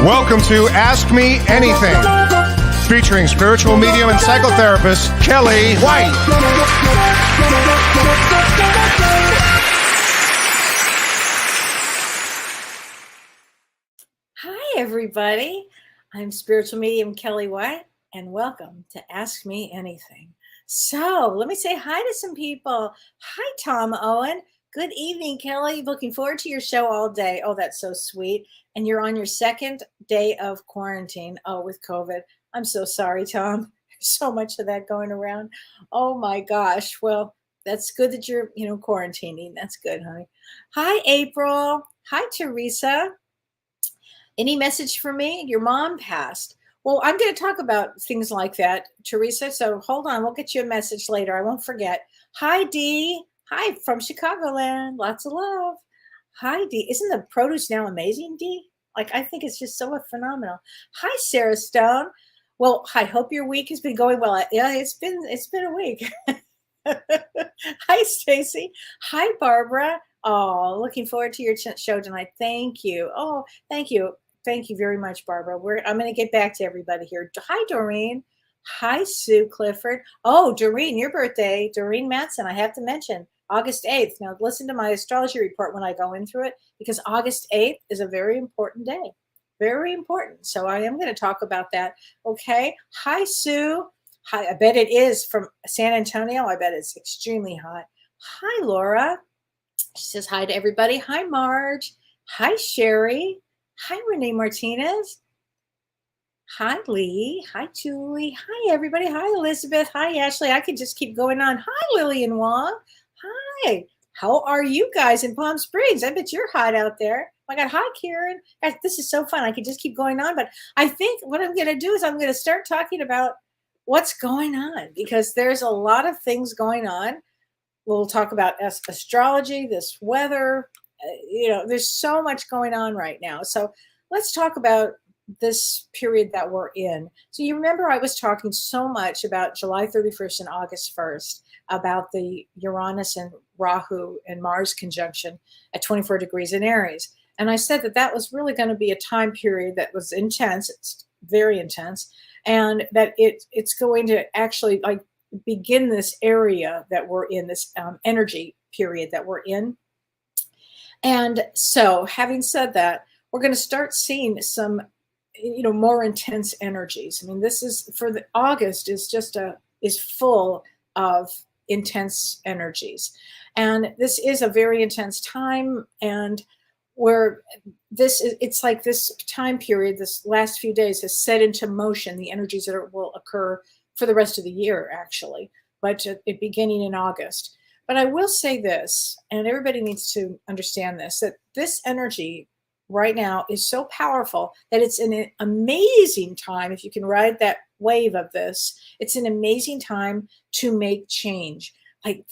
Welcome to Ask Me Anything, featuring spiritual medium and psychotherapist Kellee White. Hi, everybody. I'm spiritual medium Kellee White, and welcome to Ask Me Anything. So let me say hi to some people. Hi, Tom Owen. Good evening, Kellee. Looking forward to your show all day. Oh, that's so sweet. And you're on your second day of quarantine. Oh, with COVID. I'm so sorry, Tom. There's so much of that going around. Oh my gosh. Well, that's good that you're, quarantining. That's good, honey. Hi, April. Hi, Teresa. Any message for me? Your mom passed. Well, I'm going to talk about things like that, Teresa. So hold on. We'll get you a message later. I won't forget. Hi, Dee. Hi, from Chicagoland. Lots of love. Hi, Dee. Isn't the produce now amazing, Dee? I think it's just so phenomenal. Hi, Sarah Stone. Well, I hope your week has been going well. Yeah, it's been a week. Hi, Stacy. Hi, Barbara. Oh, looking forward to your show tonight. Thank you. Oh, thank you. Thank you very much, Barbara. I'm going to get back to everybody here. Hi, Doreen. Hi, Sue Clifford. Oh, Doreen, your birthday. Doreen Matson, I have to mention, August 8th. Now, listen to my astrology report when I go in through it, because August 8th is a very important day. Very important. So I am going to talk about that. Okay. Hi, Sue. Hi. I bet it is from San Antonio. I bet it's extremely hot. Hi, Laura. She says hi to everybody. Hi, Marge. Hi, Sherry. Hi, Renee Martinez. Hi, Lee. Hi, Julie. Hi, everybody. Hi, Elizabeth. Hi, Ashley. I could just keep going on. Hi, Lillian Wong. Hi. How are you guys in Palm Springs? I bet you're hot out there. Oh my God. Hi, Karen. Guys, this is so fun. I could just keep going on. But I think what I'm going to do is I'm going to start talking about what's going on, because there's a lot of things going on. We'll talk about astrology, this weather. There's so much going on right now. So let's talk about this period that we're in. So you remember I was talking so much about July 31st and August 1st, about the Uranus and Rahu and Mars conjunction at 24 degrees in Aries. And I said that was really going to be a time period that was intense. It's very intense. And that it's going to actually begin this area that we're in, this energy period that we're in. And so having said that, we're going to start seeing some, more intense energies. I mean, this is for the August is full of intense energies. And this is a very intense time. And where it's like this time period, this last few days has set into motion the energies that will occur for the rest of the year, actually, but beginning in August. But I will say this, and everybody needs to understand this, that this energy right now is so powerful that it's an amazing time. If you can ride that wave of this, it's an amazing time to make change.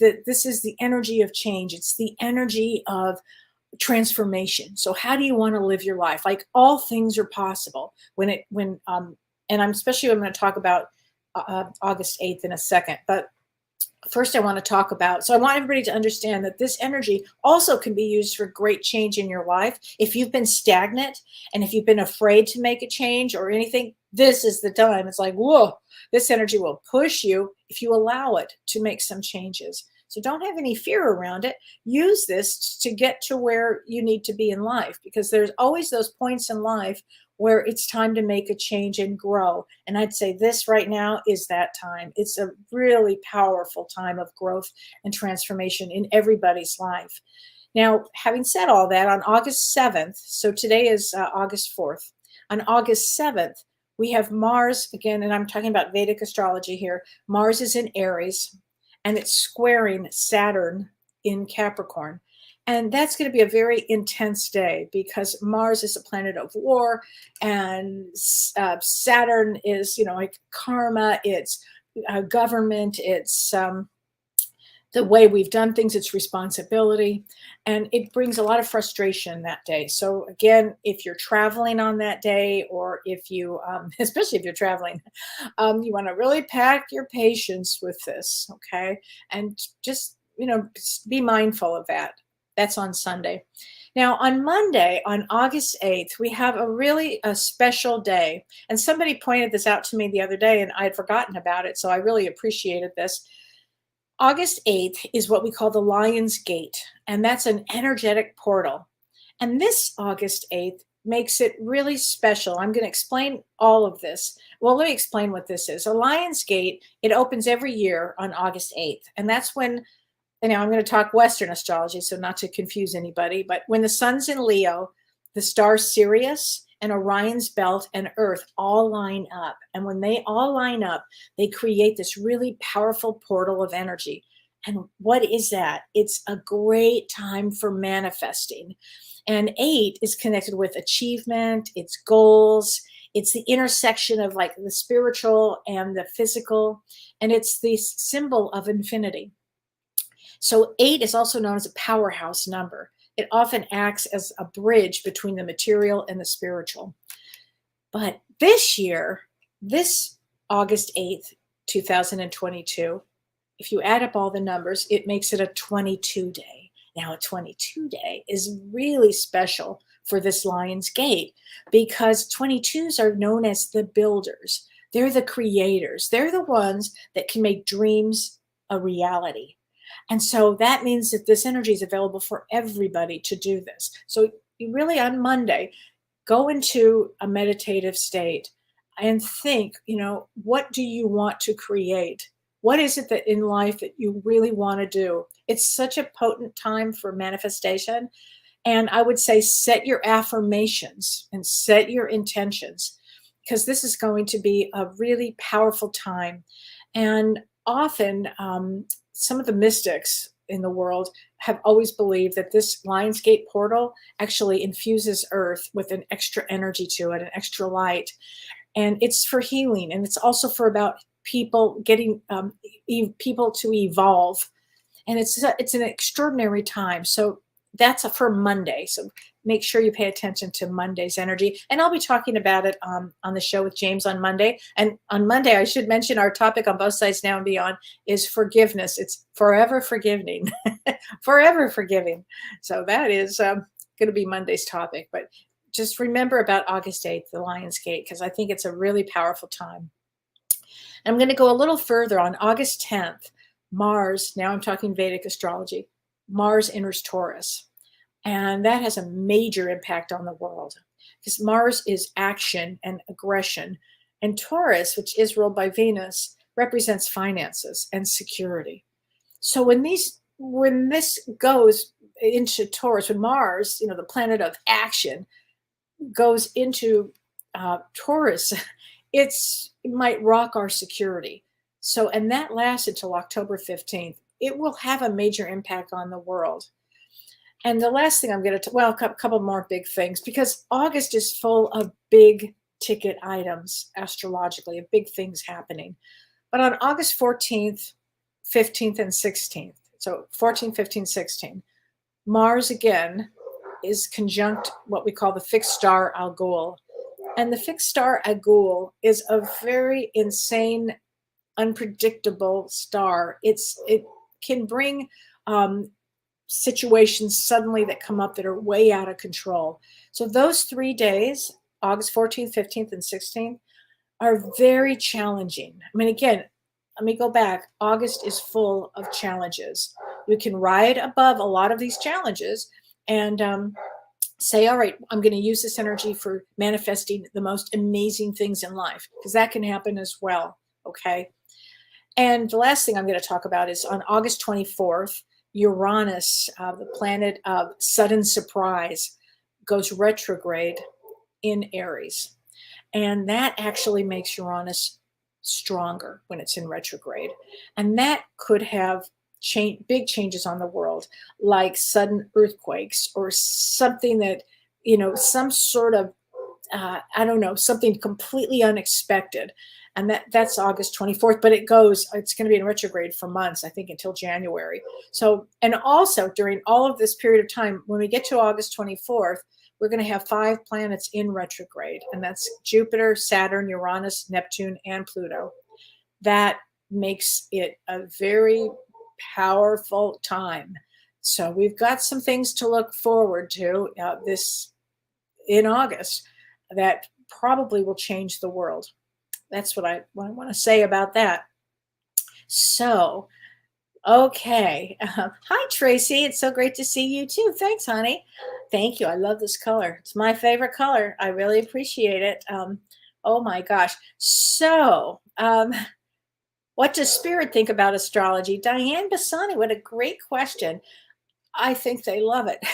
This is the energy of change. It's the energy of transformation. So how do you want to live your life? All things are possible and I'm going to talk about August 8th in a second, but first I want to talk about, so I want everybody to understand that this energy also can be used for great change in your life. If you've been stagnant and if you've been afraid to make a change or anything, this is the time. It's like, whoa, this energy will push you if you allow it to make some changes. So don't have any fear around it. Use this to get to where you need to be in life, because there's always those points in life where it's time to make a change and grow. And I'd say this right now is that time. It's a really powerful time of growth and transformation in everybody's life. Now, having said all that, on August 7th, so today is August 4th, on August 7th, we have Mars again, and I'm talking about Vedic astrology here. Mars is in Aries, and it's squaring Saturn in Capricorn. And that's going to be a very intense day, because Mars is a planet of war, and Saturn is, karma, it's government, it's the way we've done things, it's responsibility, and it brings a lot of frustration that day. So again, if you're traveling on that day, or if you, especially if you're traveling, you want to really pack your patience with this, okay? And just, be mindful of that. That's on Sunday. Now, on Monday, on August 8th, we have a special day. And somebody pointed this out to me the other day, and I had forgotten about it. So I really appreciated this. August 8th is what we call the Lion's Gate, and that's an energetic portal. And this August 8th makes it really special. I'm going to explain all of this. Well, let me explain what this is. A Lion's Gate, it opens every year on August 8th. And that's when, I'm going to talk Western astrology, so not to confuse anybody, but when the sun's in Leo, the stars Sirius and Orion's belt and Earth all line up. And when they all line up, they create this really powerful portal of energy. And what is that? It's a great time for manifesting. And 8 is connected with achievement, it's goals, it's the intersection of like the spiritual and the physical, and it's the symbol of infinity. So 8 is also known as a powerhouse number. It often acts as a bridge between the material and the spiritual. But this year, this August 8th, 2022, if you add up all the numbers, it makes it a 22 day. Now, a 22 day is really special for this Lion's Gate because 22s are known as the builders. They're the creators. They're the ones that can make dreams a reality. And so that means that this energy is available for everybody to do this. So you really on Monday, go into a meditative state and think, what do you want to create? What is it that in life that you really want to do? It's such a potent time for manifestation. And I would say set your affirmations and set your intentions because this is going to be a really powerful time. And often, some of the mystics in the world have always believed that this Lion's Gate portal actually infuses Earth with an extra energy to it, an extra light. And it's for healing. And it's also for about people getting people to evolve. And it's an extraordinary time. So that's for Monday. So make sure you pay attention to Monday's energy. And I'll be talking about it on the show with James on Monday. And on Monday, I should mention our topic on Both Sides Now and Beyond is forgiveness. It's forever forgiving, forever forgiving. So that is going to be Monday's topic. But just remember about August 8th, the Lion's Gate, because I think it's a really powerful time. And I'm going to go a little further on August 10th. Mars, now I'm talking Vedic astrology, Mars enters Taurus. And that has a major impact on the world because Mars is action and aggression. And Taurus, which is ruled by Venus, represents finances and security. So when this goes into Taurus, when Mars, the planet of action, goes into Taurus, it might rock our security. So, and that lasts until October 15th. It will have a major impact on the world. And the last thing I'm going to, a couple more big things, because August is full of big ticket items astrologically, of big things happening. But on August 14th, 15th, and 16th, so 14, 15, 16, Mars again is conjunct what we call the fixed star Algol. And the fixed star Algol is a very insane, unpredictable star. It can bring situations suddenly that come up that are way out of control. So those 3 days, August 14th, 15th, and 16th, are very challenging. I mean, again, let me go back. August is full of challenges. You can ride above a lot of these challenges and say, all right, I'm going to use this energy for manifesting the most amazing things in life, because that can happen as well, okay? And the last thing I'm going to talk about is on August 24th, Uranus, the planet of sudden surprise, goes retrograde in Aries. And that actually makes Uranus stronger when it's in retrograde. And that could have big changes on the world, like sudden earthquakes or something that, some sort of, something completely unexpected. And that's August 24th, but it's going to be in retrograde for months, I think until January. So, and also during all of this period of time, when we get to August 24th, we're going to have 5 planets in retrograde, and that's Jupiter, Saturn, Uranus, Neptune, and Pluto. That makes it a very powerful time. So we've got some things to look forward to this in August that probably will change the world. That's what I want to say about that. So, okay. Hi, Tracy. It's so great to see you too. Thanks, honey. Thank you. I love this color. It's my favorite color. I really appreciate it. Oh my gosh. So, what does Spirit think about astrology? Diane Bassani, what a great question. I think they love it.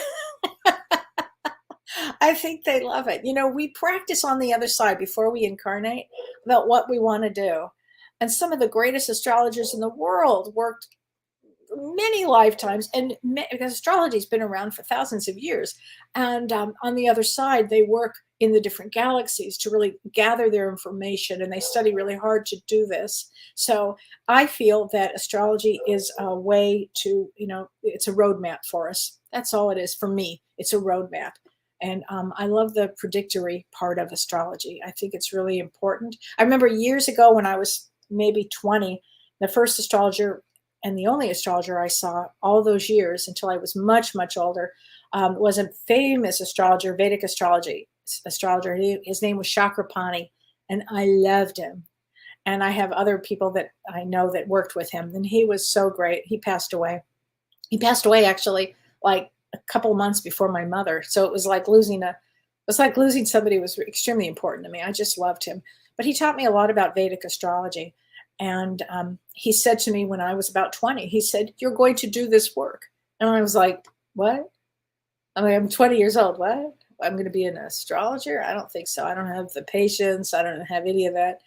I think they love it. We practice on the other side before we incarnate about what we want to do. And some of the greatest astrologers in the world worked many lifetimes, and because astrology has been around for thousands of years. And on the other side, they work in the different galaxies to really gather their information, and they study really hard to do this. So I feel that astrology is a way to, it's a roadmap for us. That's all it is for me. It's a roadmap. And I love the predictory part of astrology. I think it's really important. I remember years ago when I was maybe 20, the first astrologer and the only astrologer I saw all those years until I was much, much older was a famous astrologer, Vedic astrologer. His name was Chakrapani, and I loved him. And I have other people that I know that worked with him, and he was so great. He passed away. He passed away actually like a couple of months before my mother. So it was like losing somebody who was extremely important to me. I just loved him. But he taught me a lot about Vedic astrology. And he said to me when I was about 20, he said, "You're going to do this work." And I was like, "What?" I'm 20 years old. What? I'm going to be an astrologer? I don't think so. I don't have the patience. I don't have any of that.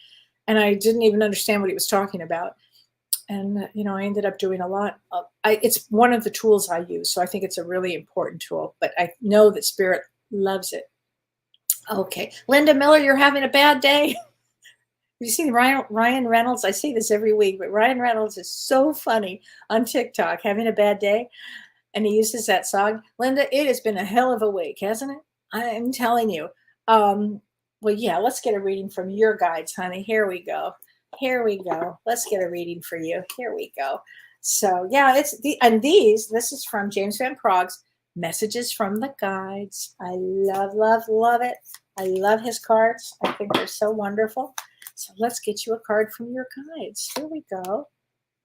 And I didn't even understand what he was talking about. And, I ended up doing a lot. It's one of the tools I use. So I think it's a really important tool. But I know that Spirit loves it. Okay. Linda Miller, you're having a bad day. You see Ryan Reynolds? I say this every week, but Ryan Reynolds is so funny on TikTok, having a bad day. And he uses that song. Linda, it has been a hell of a week, hasn't it? I'm telling you. Well, yeah, let's get a reading from your guides, honey. Here we go. Let's get a reading for you. Here we go. So, yeah, this is from James Van Prague's Messages from the Guides. I love, love, love it. I love his cards. I think they're so wonderful. So let's get you a card from your guides. Here we go.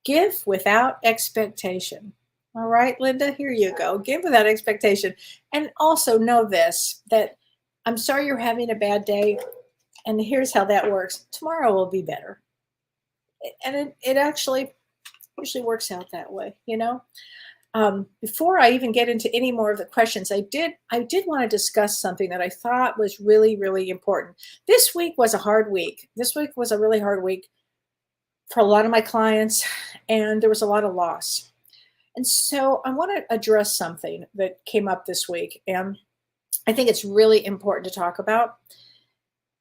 Give without expectation. All right, Linda, here you go. Give without expectation. And also know this, that I'm sorry you're having a bad day. And here's how that works. Tomorrow will be better. And it actually usually works out that way, Before I even get into any more of the questions, I did want to discuss something that I thought was really, really important. This week was a hard week. This week was a really hard week for a lot of my clients, and there was a lot of loss. And so I want to address something that came up this week, and I think it's really important to talk about,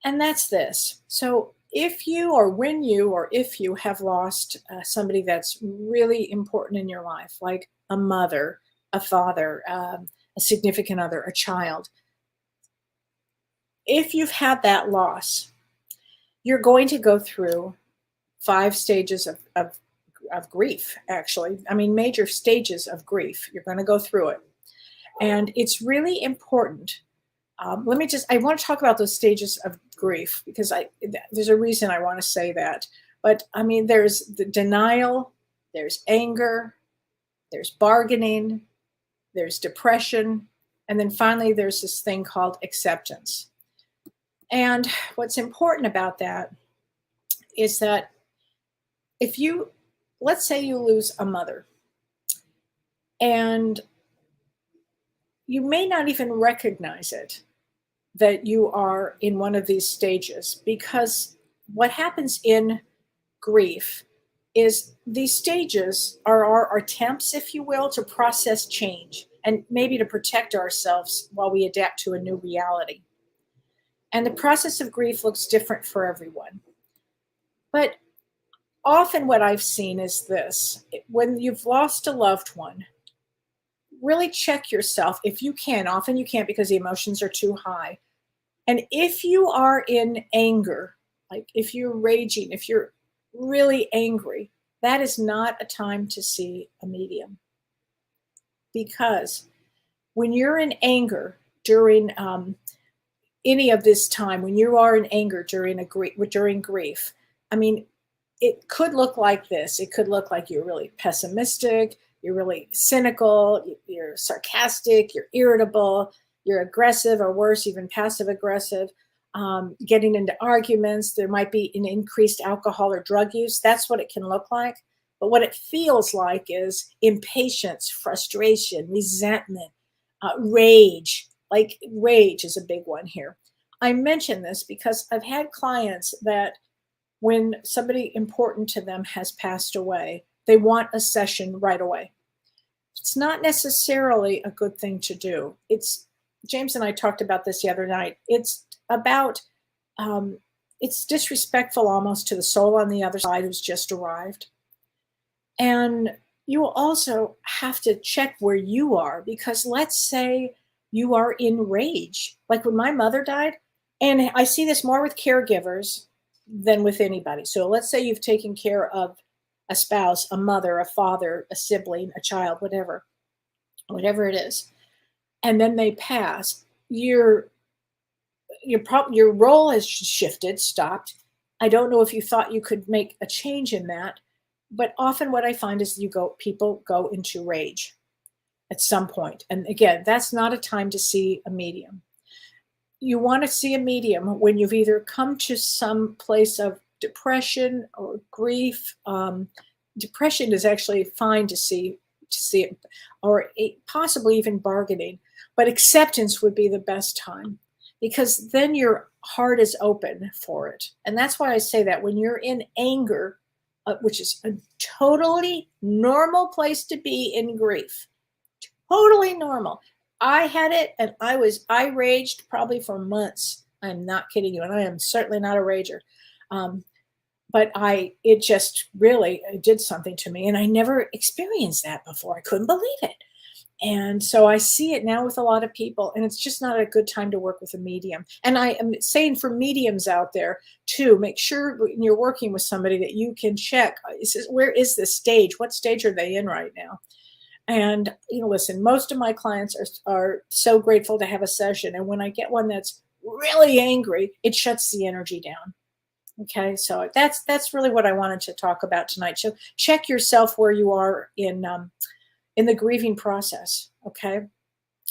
and that's this. So if you have lost somebody that's really important in your life, like a mother, a father, a significant other, a child, if you've had that loss, you're going to go through 5 stages of grief, actually. I mean, major stages of grief. You're going to go through it. And it's really important. I want to talk about those stages of grief because there's a reason I want to say that. But I mean, there's the denial, there's anger, there's bargaining, there's depression, and then finally there's this thing called acceptance. And what's important about that is that let's say you lose a mother, and you may not even recognize it, that you are in one of these stages, because what happens in grief is these stages are our attempts, if you will, to process change and maybe to protect ourselves while we adapt to a new reality. And the process of grief looks different for everyone. But often what I've seen is this: when you've lost a loved one, really check yourself if you can. Often you can't because the emotions are too high. And if you are in anger, like if you're raging, if you're really angry, that is not a time to see a medium. because when you're in anger during any of this time, when you are in anger during grief, I mean, it could look like this. It could look like you're really pessimistic, you're really cynical, you're sarcastic, you're irritable, you're aggressive, or worse, even passive aggressive, getting into arguments. There might be an increased alcohol or drug use. That's what it can look like. But what it feels like is impatience, frustration, resentment, rage. Like rage is a big one here. I mention this because I've had clients that when somebody important to them has passed away, they want a session right away. It's not necessarily a good thing to do. James and I talked about this the other night. It's about, it's disrespectful almost to the soul on the other side who's just arrived. And you also have to check where you are, because let's say you are in rage. Like when my mother died, and I see this more with caregivers than with anybody. So let's say you've taken care of a spouse, a mother, a father, a sibling, a child, whatever it is, and then they pass. Your role has shifted, stopped. I don't know if you thought you could make a change in that, but often what I find is people go into rage at some point. And again, that's not a time to see a medium. You want to see a medium when you've either come to some place of depression or grief. Depression is actually fine to see it, or possibly even bargaining, but acceptance would be the best time, because then your heart is open for it. And that's why I say that when you're in anger, which is a totally normal place to be in grief, totally normal. I had it, and I raged probably for months. I'm not kidding you. And I am certainly not a rager. But it just really did something to me. And I never experienced that before. I couldn't believe it. And so I see it now with a lot of people, and it's just not a good time to work with a medium. And I am saying for mediums out there too, make sure when you're working with somebody that you can check, where is this stage? What stage are they in right now? And, listen, most of my clients are so grateful to have a session. And when I get one that's really angry, it shuts the energy down. Okay, so that's really what I wanted to talk about tonight. So check yourself where you are in the grieving process, okay?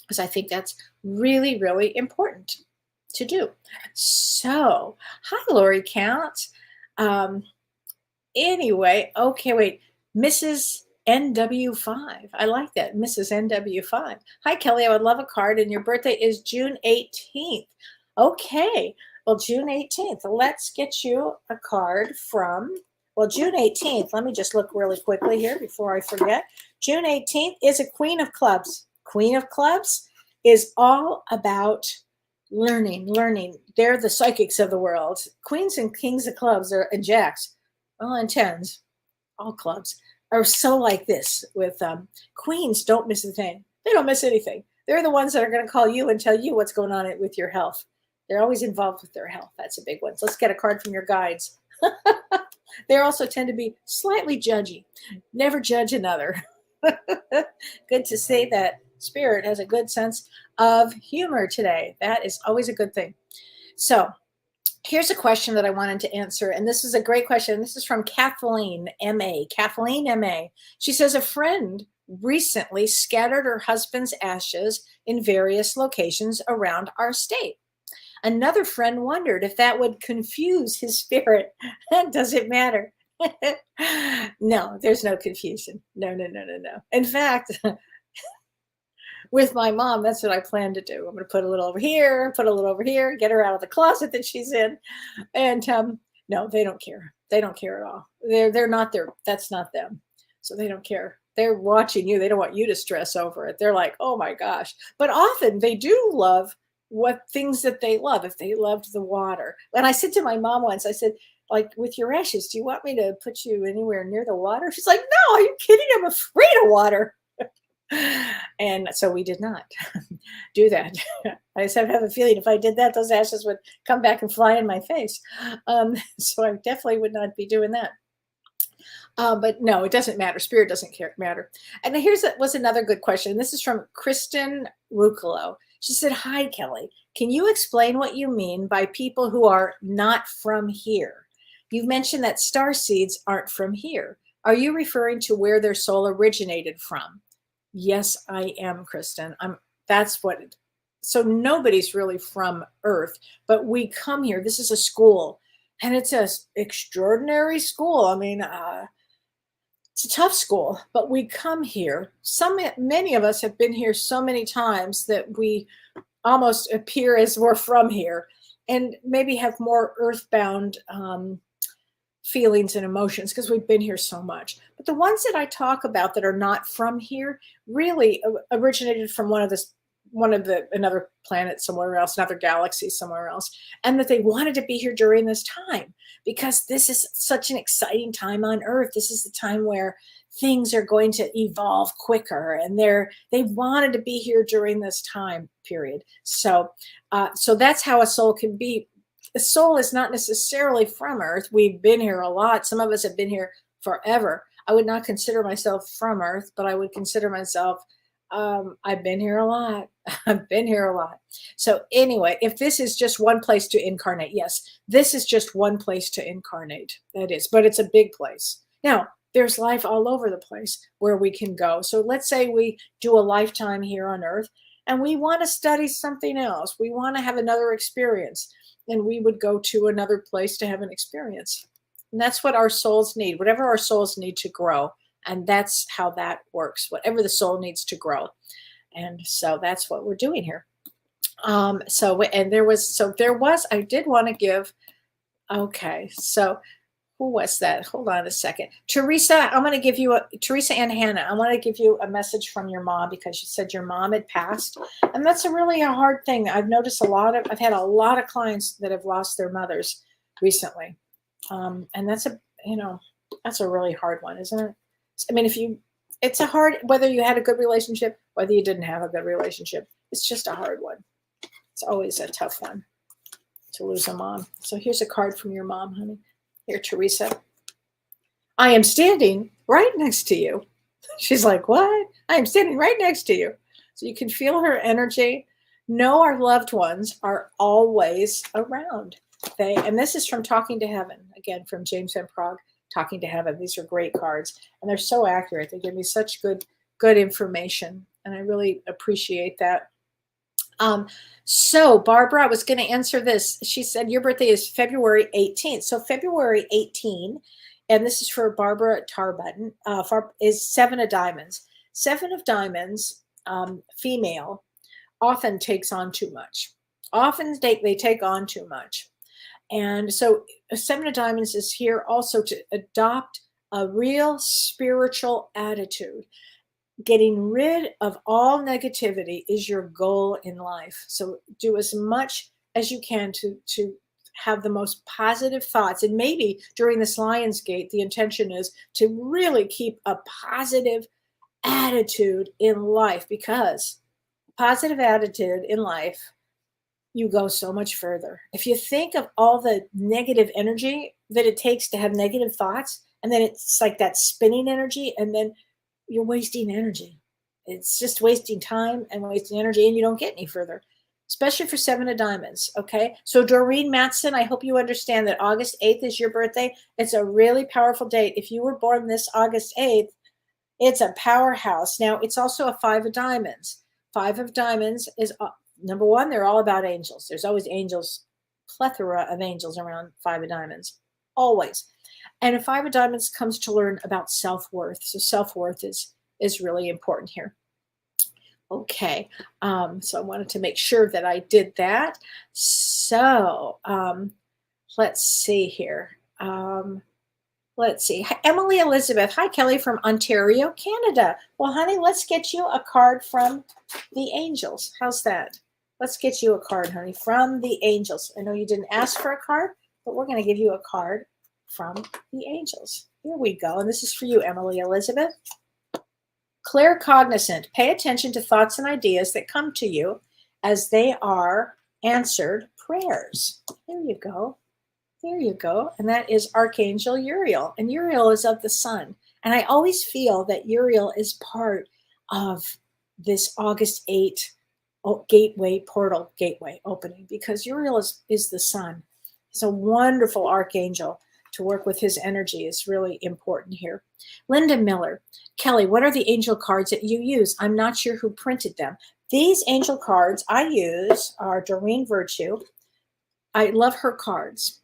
Because I think that's really, really important to do. So, hi, Lori Count. Anyway, okay, wait, Mrs. NW5. I like that, Mrs. NW5. Hi, Kellee. I would love a card, and your birthday is June 18th. Okay, well, June 18th. Let's get you a card from, June 18th. Let me just look really quickly here before I forget. June 18th is a Queen of Clubs. Queen of Clubs is all about learning. They're the psychics of the world. Queens and Kings of Clubs and Jacks, and tens, all clubs, are so like this with queens. Don't miss a thing. They don't miss anything. They're the ones that are going to call you and tell you what's going on with your health. They're always involved with their health. That's a big one. So let's get a card from your guides. They also tend to be slightly judgy. Never judge another. Good to say that Spirit has a good sense of humor today. That is always a good thing. So here's a question that I wanted to answer. And this is a great question. This is from Kathleen, M.A. Kathleen, M.A. She says, a friend recently scattered her husband's ashes in various locations around our state. Another friend wondered if that would confuse his spirit. Does it matter? No, there's no confusion. No. In fact, with my mom, that's what I plan to do. I'm going to put a little over here, put a little over here, get her out of the closet that she's in. And no, they don't care. They don't care at all. They're not there. That's not them. So they don't care. They're watching you. They don't want you to stress over it. They're like, oh my gosh. But often they do love what things that they love. If they loved the water. And I said to my mom once, I said, like, with your ashes, do you want me to put you anywhere near the water? She's like, no, are you kidding? I'm afraid of water. And so we did not do that. I just have a feeling if I did that, those ashes would come back and fly in my face. So I definitely would not be doing that. But no, it doesn't matter. Spirit doesn't matter. And was another good question. This is from Kristen Rucolo. She said, "Hi, Kellee. Can you explain what you mean by people who are not from here? You've mentioned that star seeds aren't from here. Are you referring to where their soul originated from?" Yes, I am, Kristen. That's what it, so nobody's really from Earth, but we come here. This is a school, and it's a extraordinary school. I mean, it's a tough school, but we come here. Many of us have been here so many times that we almost appear as we're from here, and maybe have more earthbound feelings and emotions because we've been here so much. But the ones that I talk about that are not from here really originated from another planet somewhere else, another galaxy somewhere else, and that they wanted to be here during this time because this is such an exciting time on Earth. This is the time where things are going to evolve quicker, and they wanted to be here during this time period. So that's how a soul can be. A soul is not necessarily from Earth. We've been here a lot. Some of us have been here forever. I would not consider myself from Earth, but I would consider myself, I've been here a lot. I've been here a lot. So anyway, if this is just one place to incarnate, yes, this is just one place to incarnate. That is, but it's a big place. Now, there's life all over the place where we can go. So let's say we do a lifetime here on Earth and we want to study something else. We want to have another experience. And we would go to another place to have an experience. And that's what our souls need, whatever our souls need to grow. And that's how that works, whatever the soul needs to grow. And so that's what we're doing here. I did want to give, okay, so who was that? Hold on a second. Teresa, Teresa and Hannah, I want to give you a message from your mom because you said your mom had passed. And that's a hard thing. I've noticed I've had a lot of clients that have lost their mothers recently. And that's a really hard one, isn't it? I mean, it's a hard, whether you had a good relationship, whether you didn't have a good relationship, it's just a hard one. It's always a tough one to lose a mom. So here's a card from your mom, honey. Here, Teresa. "I am standing right next to you." She's like, "What?" "I am standing right next to you." So you can feel her energy. Know our loved ones are always around. And this is from Talking to Heaven, again, from James Van Prague, Talking to Heaven. These are great cards, and they're so accurate. They give me such good information, and I really appreciate that. So Barbara, I was going to answer this. She said your birthday is February 18th. So February 18, and this is for Barbara Tarbutton, is 7 of diamonds. 7 of diamonds, female, often takes on too much. Often they take on too much. And so 7 of diamonds is here also to adopt a real spiritual attitude. Getting rid of all negativity is your goal in life. So do as much as you can to have the most positive thoughts. And maybe during this Lion's Gate, the intention is to really keep a positive attitude in life, because positive attitude in life, you go so much further. If you think of all the negative energy that it takes to have negative thoughts, and then it's like that spinning energy, and then you're wasting energy. It's just wasting time and wasting energy, and you don't get any further, especially for 7 of diamonds. Okay. So Doreen Matson, I hope you understand that August 8th is your birthday. It's a really powerful date. If you were born this August 8th, it's a powerhouse. Now, it's also a 5 of diamonds. 5 of diamonds is, number one, they're all about angels. There's always angels, plethora of angels around 5 of diamonds, always. And a 5 of diamonds comes to learn about self-worth. So self-worth is really important here. Okay. So I wanted to make sure that I did that. So let's see here. Let's see. Emily Elizabeth. Hi, Kellee from Ontario, Canada. Well, honey, let's get you a card from the angels. How's that? Let's get you a card, honey, from the angels. I know you didn't ask for a card, but we're going to give you a card from the angels. Here we go. And this is for you, Emily Elizabeth. Claircognizant. Pay attention to thoughts and ideas that come to you as they are answered prayers. Here you go. There you go. And that is Archangel Uriel. And Uriel is of the sun. And I always feel that Uriel is part of this August 8 gateway portal gateway opening, because Uriel is the sun. He's a wonderful archangel. To work with his energy is really important here. Linda Miller, Kellee, what are the angel cards that you use? I'm not sure who printed them. These angel cards I use are Doreen Virtue. I love her cards,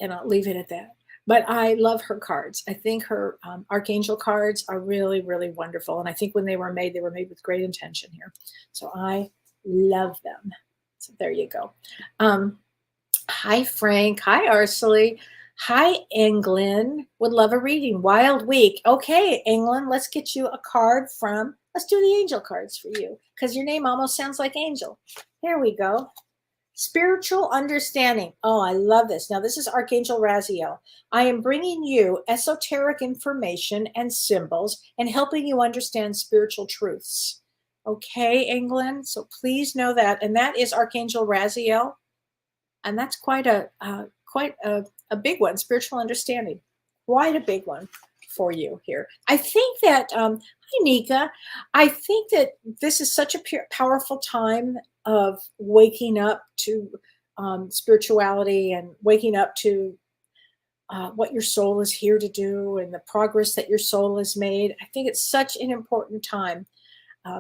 and I'll leave it at that. But I love her cards. I think her archangel cards are really, really wonderful. And I think when they were made with great intention here. So I love them. So there you go. Hi, Frank. Hi, Arcely. Hi, England. Would love a reading. Wild Week. Okay, England, let's get you a card from, let's do the angel cards for you, because your name almost sounds like angel. Here we go. Spiritual understanding. Oh, I love this. Now, this is Archangel Raziel. I am bringing you esoteric information and symbols and helping you understand spiritual truths. Okay, England. So please know that. And that is Archangel Raziel. And that's quite a big one, spiritual understanding. Quite a big one for you here. I think that, hi, Nika. I think that this is such a powerful time of waking up to spirituality and waking up to what your soul is here to do and the progress that your soul has made. I think it's such an important time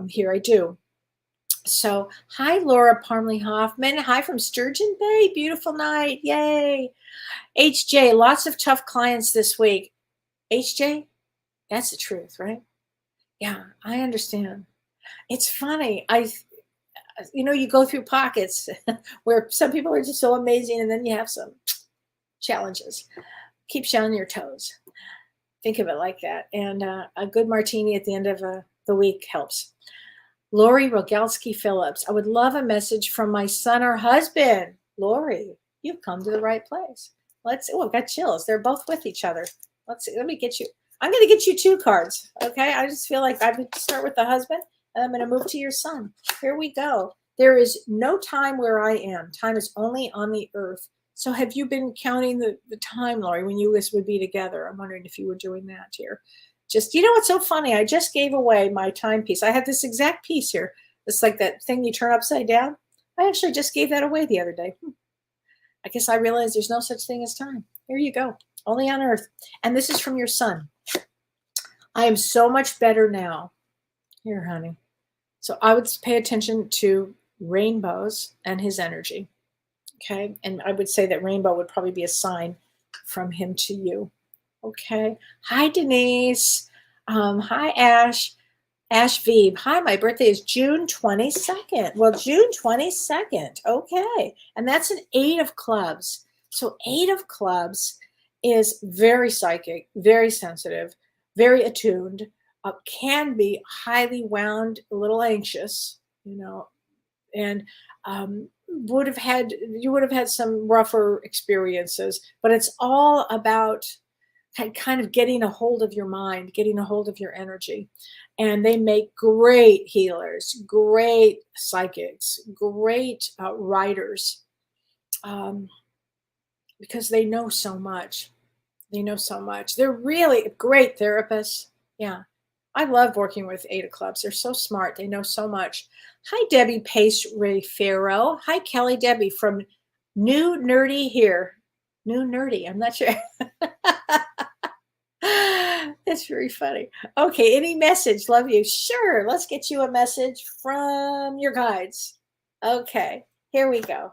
here. I do. So, hi, Laura Parmley Hoffman. Hi from Sturgeon Bay. Beautiful night. Yay. HJ, lots of tough clients this week. HJ, that's the truth, right? Yeah, I understand. It's funny. You go through pockets where some people are just so amazing, and then you have some challenges. Keeps you on your toes. Think of it like that. And a good martini at the end of the week helps. Lori Rogalski Phillips, I would love a message from my son or husband. Lori, you've come to the right place. I've got chills. They're both with each other. Let's see. Let me get you. I'm going to get you 2 cards. Okay. I just feel like I would start with the husband, and I'm going to move to your son. Here we go. There is no time where I am. Time is only on the earth. So have you been counting the time, Lori, when you guys would be together? I'm wondering if you were doing that here. Just, what's so funny? I just gave away my timepiece. I have this exact piece here. It's like that thing you turn upside down. I actually just gave that away the other day. I guess I realized there's no such thing as time. Here you go. Only on earth. And this is from your son. I am so much better now. Here, honey. So I would pay attention to rainbows and his energy. Okay. And I would say that rainbow would probably be a sign from him to you. Okay. Hi, Denise. Hi, Ash. Ash Veeb. Hi, my birthday is June 22nd. Well, June 22nd. Okay. And that's an 8 of clubs. So 8 of clubs is very psychic, very sensitive, very attuned, can be highly wound, a little anxious, and you would have had some rougher experiences, but it's all about kind of getting a hold of your mind, getting a hold of your energy. And they make great healers, great psychics, great writers, because they know so much. They know so much. They're really great therapists. Yeah. I love working with 8 of clubs. They're so smart. They know so much. Hi, Debbie Pace Ray Farrow. Hi, Kellee Debbie from New Nerdy here. New Nerdy. I'm not sure. That's very funny. Okay, any message? Love you. Sure, let's get you a message from your guides. Okay, here we go.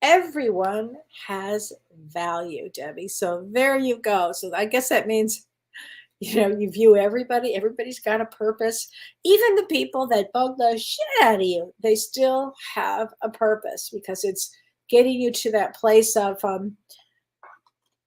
Everyone has value, Debbie. So there you go. So I guess that means, you view everybody. Everybody's got a purpose. Even the people that bug the shit out of you, they still have a purpose, because it's getting you to that place of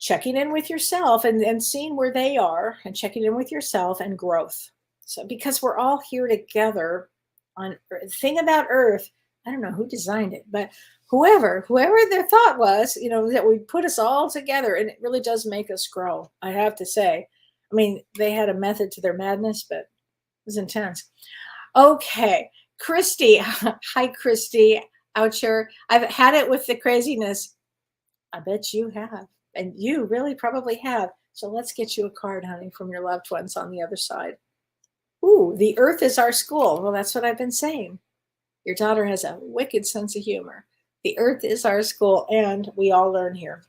checking in with yourself and seeing where they are, and checking in with yourself and growth. So because we're all here together on Earth. The thing about Earth, I don't know who designed it, but whoever their thought was, that would put us all together, and it really does make us grow, I have to say. I mean, they had a method to their madness, but it was intense. Okay, Christy. Hi, Christy. Oucher. I've had it with the craziness. I bet you have. And you really probably have. So let's get you a card, honey, from your loved ones on the other side. Ooh, the earth is our school. Well, that's what I've been saying. Your daughter has a wicked sense of humor. The earth is our school, and we all learn here.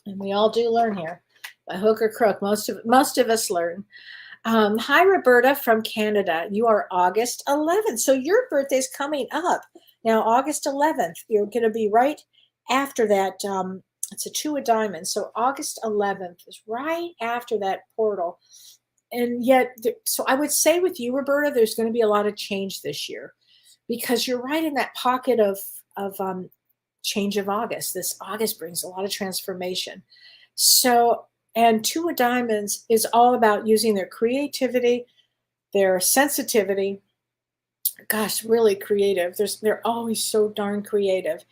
And we all do learn here. By hook or crook, most of us learn. Hi, Roberta from Canada. You are August 11th. So your birthday's coming up. Now, August 11th, you're going to be right after that. It's a 2 of diamonds. So August 11th is right after that portal. And yet, so I would say with you, Roberta, there's going to be a lot of change this year because you're right in that pocket of change of August. This August brings a lot of transformation. So, and 2 of diamonds is all about using their creativity, their sensitivity. Gosh, really creative. They're always so darn creative.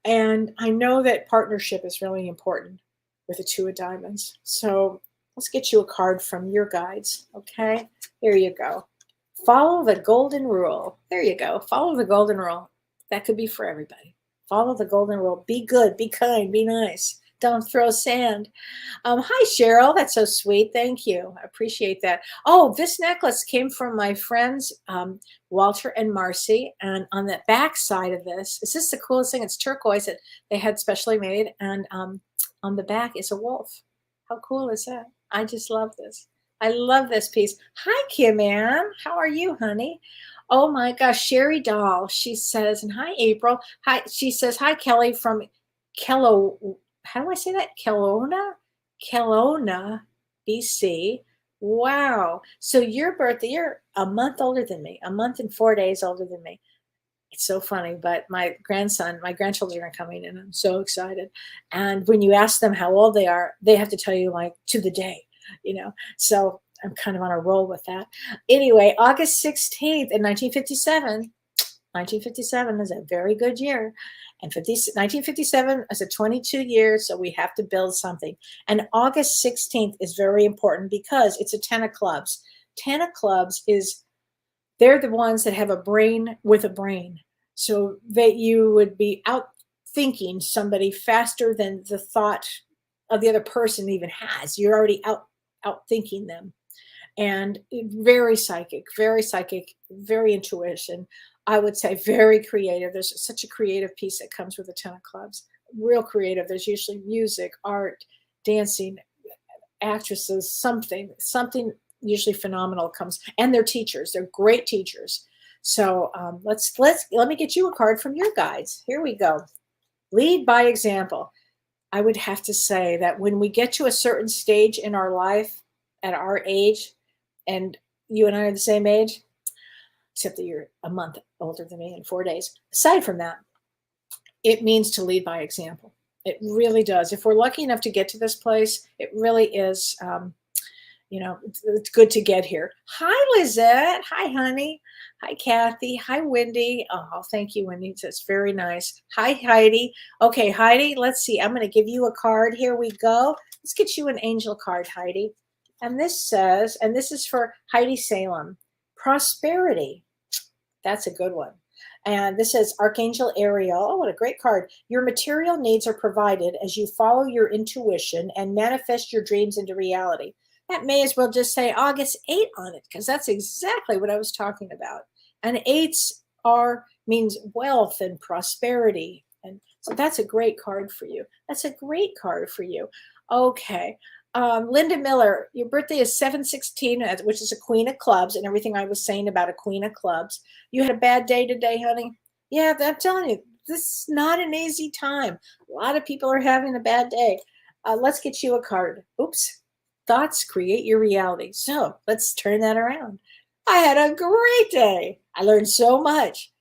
And I know that partnership is really important with the 2 of diamonds. So let's get you a card from your guides. Okay, here you go. Follow the golden rule. There you go. Follow the golden rule. That could be for everybody. Follow the golden rule. Be good, be kind, be nice. Don't throw sand. Hi, Cheryl. That's so sweet. Thank you. I appreciate that. Oh, this necklace came from my friends, Walter and Marcy. And on the back side of this, is this the coolest thing? It's turquoise that they had specially made. And on the back is a wolf. How cool is that? I just love this. I love this piece. Hi, Kim Ann. How are you, honey? Oh my gosh, Sherry Doll. She says, and hi, April. Hi. She says, hi, Kelly from Kello. How do I say that? Kelowna, BC. Wow. So your birthday, you're a month older than me, a month and 4 days older than me. It's so funny, but my grandchildren are coming in. I'm so excited. And when you ask them how old they are, they have to tell you like to the day, So I'm kind of on a roll with that. Anyway, August 16th in 1957. 1957 is a very good year. And 1957 is a 22 years, so we have to build something. And August 16th is very important because it's a 10 of clubs. 10 of clubs they're the ones that have a brain with a brain. So that you would be out thinking somebody faster than the thought of the other person even has. You're already out thinking them. And very psychic, very intuition. I would say very creative. There's such a creative piece that comes with the 10 of clubs. Real creative. There's usually music, art, dancing, actresses, something usually phenomenal comes. And they're teachers. They're great teachers. So let me get you a card from your guides. Here we go. Lead by example. I would have to say that when we get to a certain stage in our life, at our age, and you and I are the same age, except that you're a month older than me in 4 days. Aside from that, it means to lead by example. It really does. If we're lucky enough to get to this place, it really is, it's good to get here. Hi, Lizette. Hi, honey. Hi, Kathy. Hi, Wendy. Oh, thank you, Wendy. That's very nice. Hi, Heidi. Okay, Heidi, let's see. I'm going to give you a card. Here we go. Let's get you an angel card, Heidi. And this says, and this is for Heidi Salem, prosperity. That's a good one. And this says Archangel Ariel. Oh, what a great card. Your material needs are provided as you follow your intuition and manifest your dreams into reality. That may as well just say August 8 on it, because that's exactly what I was talking about. And 8s means wealth and prosperity. And so that's a great card for you. That's a great card for you. Okay. Linda Miller, your birthday is 7/16, which is a queen of clubs, and everything I was saying about a queen of clubs. You had a bad day today, honey? Yeah, I'm telling you, this is not an easy time. A lot of people are having a bad day. Let's get you a card. Oops. Thoughts create your reality. So let's turn that around. I had a great day. I learned so much.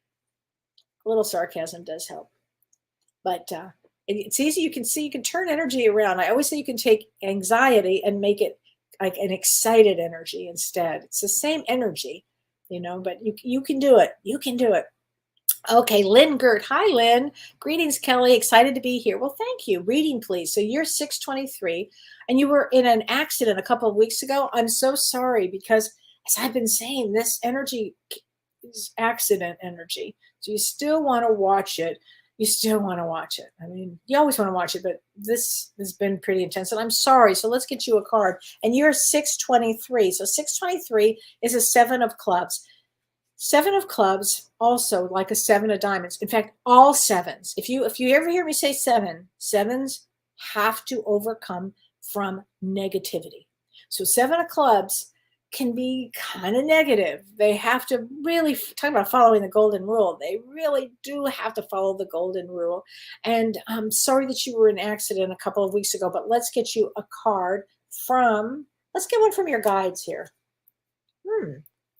A little sarcasm does help. But it's easy. You can turn energy around. I always say you can take anxiety and make it like an excited energy instead. It's the same energy, but you can do it. You can do it. Okay, Lynn Gert. Hi, Lynn. Greetings, Kelly. Excited to be here. Well, thank you. Reading, please. So you're 623, and you were in an accident a couple of weeks ago. I'm so sorry because, as I've been saying, this energy is accident energy. So you still want to watch it. you still want to watch it. I mean, you always want to watch it, but this has been pretty intense. And I'm sorry. So let's get you a card. And you're 623. So 623 is a 7 of clubs. 7 of clubs, also like a 7 of diamonds. In fact, all sevens. If you ever hear me say sevens have to overcome from negativity. So 7 of clubs can be kind of negative. They have to really talk about following the golden rule. They really do have to follow the golden rule. And I'm sorry that you were in an accident a couple of weeks ago, but let's get you a card let's get one from your guides here.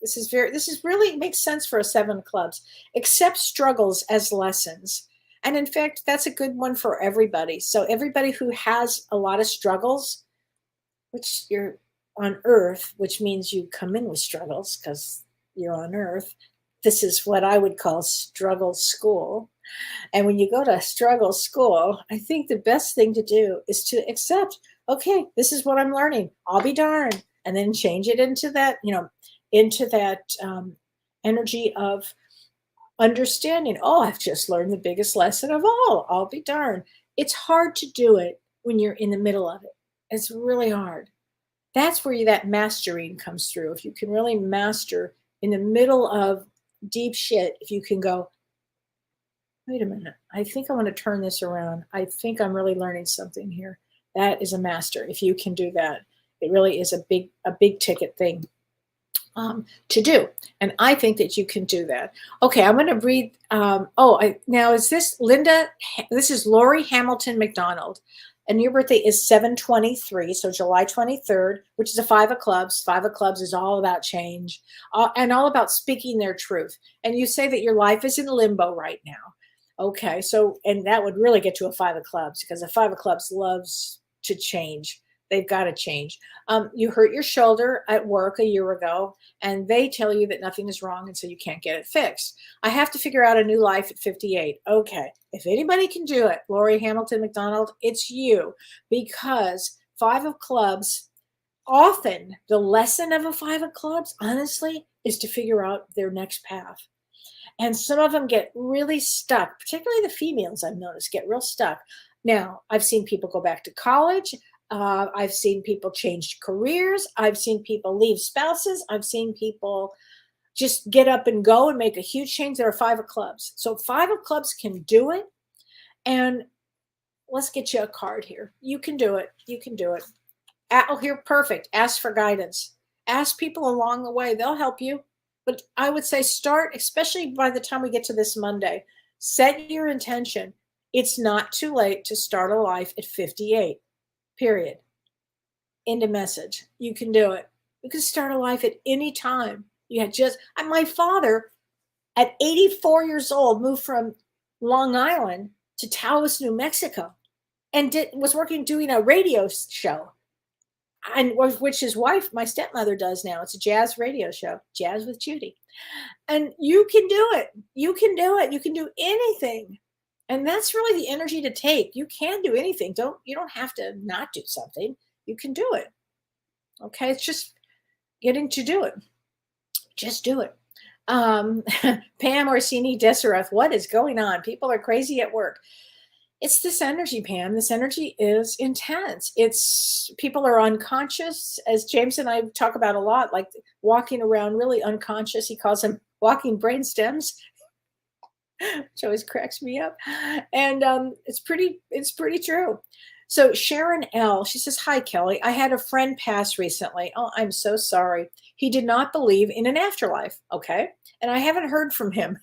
This is really makes sense for a 7 of clubs. Accept struggles as lessons. And in fact, that's a good one for everybody. So everybody who has a lot of struggles, which you're on earth, which means you come in with struggles because you're on earth. This is what I would call struggle school. And when you go to struggle school, I think the best thing to do is to accept, okay, this is what I'm learning. I'll be darned. And then change it into that, energy of understanding. Oh, I've just learned the biggest lesson of all. I'll be darned. It's hard to do it when you're in the middle of it. It's really hard. That's where that mastering comes through. If you can really master in the middle of deep shit, if you can go, wait a minute, I think I want to turn this around. I think I'm really learning something here. That is a master. If you can do that, it really is a big ticket thing to do. And I think that you can do that. Okay, I'm going to read. Now is this Linda? This is Lori Hamilton McDonald. And your birthday is 7/23, so July 23rd, which is a 5 of clubs. 5 of clubs is all about change and all about speaking their truth. And you say that your life is in limbo right now. Okay, so, and that would really get to a 5 of clubs because a 5 of clubs loves to change. They've got to change. You hurt your shoulder at work a year ago, and they tell you that nothing is wrong, and so you can't get it fixed. I have to figure out a new life at 58. Okay, if anybody can do it, Lori Hamilton McDonald, it's you, because 5 of clubs, often the lesson of a 5 of clubs, honestly, is to figure out their next path. And some of them get really stuck, particularly the females I've noticed get real stuck. Now, I've seen people go back to college. I've seen people change careers. I've seen people leave spouses. I've seen people just get up and go and make a huge change. There are 5 of clubs. So 5 of clubs can do it. And let's get you a card here. You can do it. You can do it. Oh, here, perfect. Ask for guidance. Ask people along the way. They'll help you. But I would say start, especially by the time we get to this Monday, set your intention. It's not too late to start a life at 58. Period. End of message. You can do it. You can start a life at any time. My father at 84 years old moved from Long Island to Taos, New Mexico, and was working doing a radio show, and which his wife, my stepmother, does now. It's a jazz radio show, Jazz with Judy. And you can do it. You can do it. You can do anything. And that's really the energy to take. You can do anything. You don't have to not do something. You can do it. Okay, it's just getting to do it. Just do it. Pam Orsini Desereth, what is going on? People are crazy at work. It's this energy, Pam. This energy is intense. People are unconscious, as James and I talk about a lot, like walking around really unconscious. He calls them walking brain stems, which always cracks me up. And it's pretty true. So Sharon L., she says, hi, Kelly. I had a friend pass recently. Oh, I'm so sorry. He did not believe in an afterlife. Okay. And I haven't heard from him.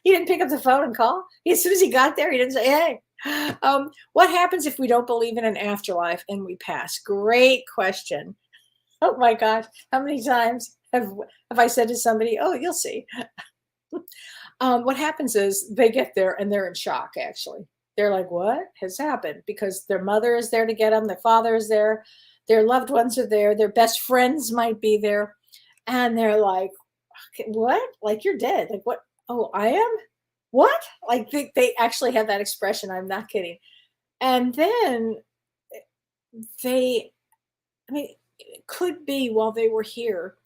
He didn't pick up the phone and call. As soon as he got there, he didn't say, hey. What happens if we don't believe in an afterlife and we pass? Great question. Oh my gosh. How many times have I said to somebody, oh, you'll see. What happens is they get there and they're in shock, actually. They're like, what has happened? Because their mother is there to get them. Their father is there. Their loved ones are there. Their best friends might be there. And they're like, what? Like, you're dead. Like, what? Oh, I am? What? Like, they actually have that expression. I'm not kidding. And then it could be while they were here,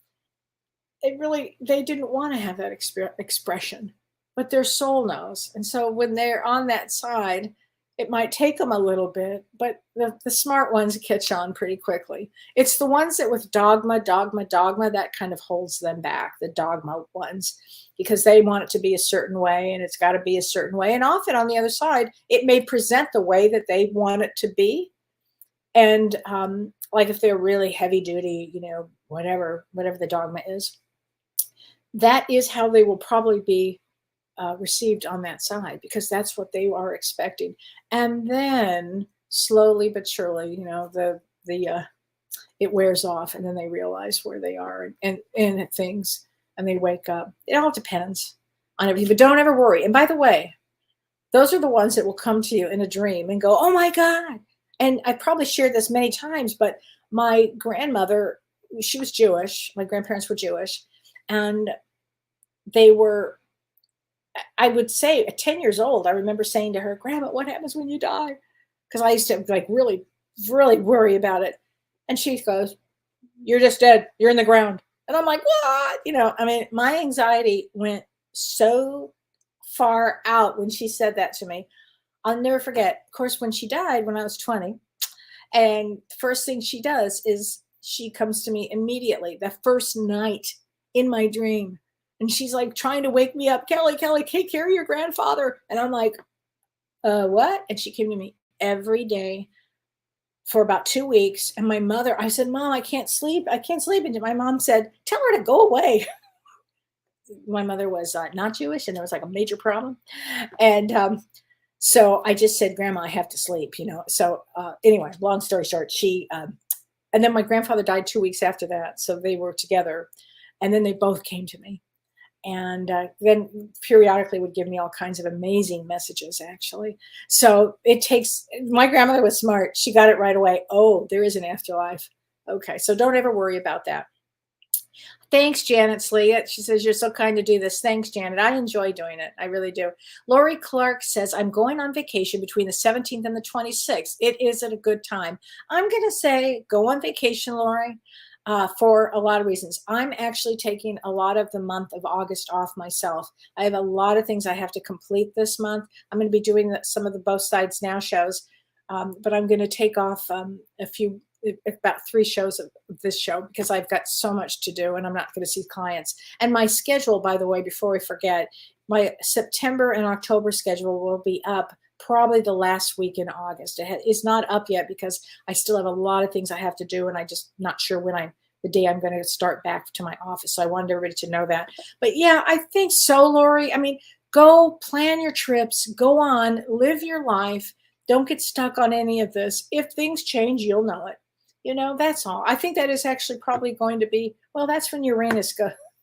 they didn't want to have that expression. but their soul knows. And so when they're on that side, it might take them a little bit, but the smart ones catch on pretty quickly. It's the ones that with dogma, that kind of holds them back, the dogma ones, because they want it to be a certain way and it's got to be a certain way. And often on the other side, it may present the way that they want it to be. And like if they're really heavy duty, whatever the dogma is, that is how they will probably be received on that side, because that's what they are expecting. And then slowly but surely, it wears off, and then they realize where they are and things, and they wake up. It all depends on everything, but don't ever worry. And by the way, those are the ones that will come to you in a dream and go, "Oh my God!" And I probably shared this many times, but my grandmother, she was Jewish. My grandparents were Jewish, and they were, I would say at 10 years old, I remember saying to her, "Grandma, what happens when you die?" Because I used to like really, really worry about it. And she goes, "You're just dead. You're in the ground." And I'm like, "What?" My anxiety went so far out when she said that to me. I'll never forget. Of course, when she died, when I was 20, and the first thing she does is she comes to me immediately, the first night in my dream. And she's like trying to wake me up. Kellee, take care of your grandfather. And I'm like, what? And she came to me every day for about 2 weeks. And my mother, I said, "Mom, I can't sleep. And my mom said, "Tell her to go away." My mother was not Jewish, and there was like a major problem. And so I just said, "Grandma, I have to sleep," So anyway, long story short, and then my grandfather died 2 weeks after that. So they were together. And then they both came to me. And then periodically would give me all kinds of amazing messages, actually. So my grandmother was smart. She got it right away. Oh, there is an afterlife. Okay, so don't ever worry about that. Thanks, Janet Slee. She says, "You're so kind to do this." Thanks, Janet. I enjoy doing it. I really do. Lori Clark says, "I'm going on vacation between the 17th and the 26th. It is at a good time." I'm going to say go on vacation, Lori. For a lot of reasons. I'm actually taking a lot of the month of August off myself. I have a lot of things I have to complete this month. I'm going to be doing some of the Both Sides Now shows, but I'm going to take off about 3 shows of this show, because I've got so much to do and I'm not going to see clients. And my schedule, by the way, before I forget, my September and October schedule will be up probably the last week in August. It's not up yet because I still have a lot of things I have to do, and I just not sure the day I'm going to start back to my office. So I wanted everybody to know that. But yeah, I think so, Lori. Go plan your trips, go on, live your life. Don't get stuck on any of this. If things change, you'll know it. That's all. I think that is actually probably going to be, well, that's when Uranus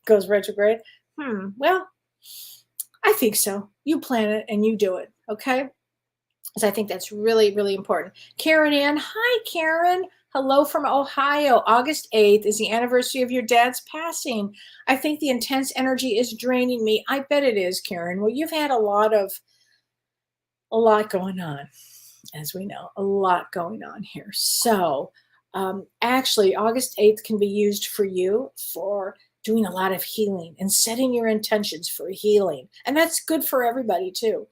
goes retrograde. Well, I think so. You plan it and you do it. Okay. So I think that's really, really important. Karen Ann. Hi, Karen. Hello from Ohio. August 8th is the anniversary of your dad's passing. I think the intense energy is draining me. I bet it is, Karen. Well, you've had a lot going on, as we know, a lot going on here. So actually, August 8th can be used for you for doing a lot of healing and setting your intentions for healing. And that's good for everybody, too.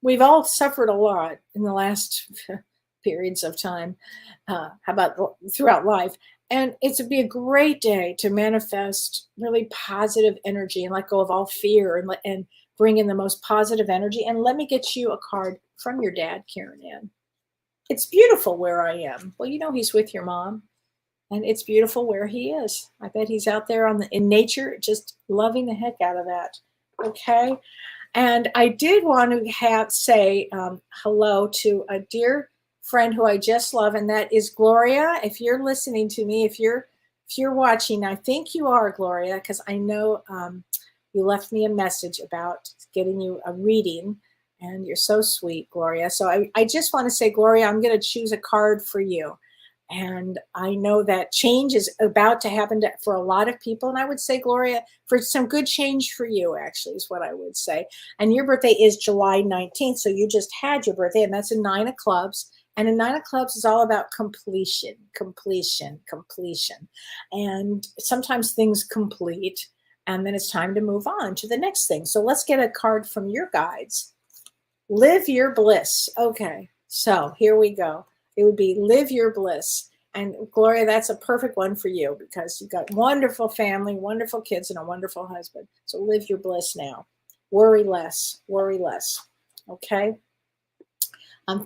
We've all suffered a lot in the last periods of time, how about throughout life. And it'd be a great day to manifest really positive energy and let go of all fear and bring in the most positive energy. And let me get you a card from your dad, Karen Ann. It's beautiful where I am. Well, he's with your mom, and it's beautiful where he is. I bet he's out there in nature, just loving the heck out of that. Okay. And I did want to say hello to a dear friend who I just love, and that is Gloria. If you're listening to me, if you're watching, I think you are, Gloria, because I know you left me a message about getting you a reading, and you're so sweet, Gloria. So I just want to say, Gloria, I'm going to choose a card for you. And I know that change is about to happen for a lot of people. And I would say, Gloria, for some good change for you, actually, is what I would say. And your birthday is July 19th. So you just had your birthday, and that's a 9 of clubs. And a 9 of clubs is all about completion. And sometimes things complete, And then it's time to move on to the next thing. So let's get a card from your guides. Live your bliss. Okay, so here we go. It would be live your bliss. And Gloria, that's a perfect one for you because you've got wonderful family, wonderful kids, and a wonderful husband. So live your bliss now. Worry less. Worry less. Okay.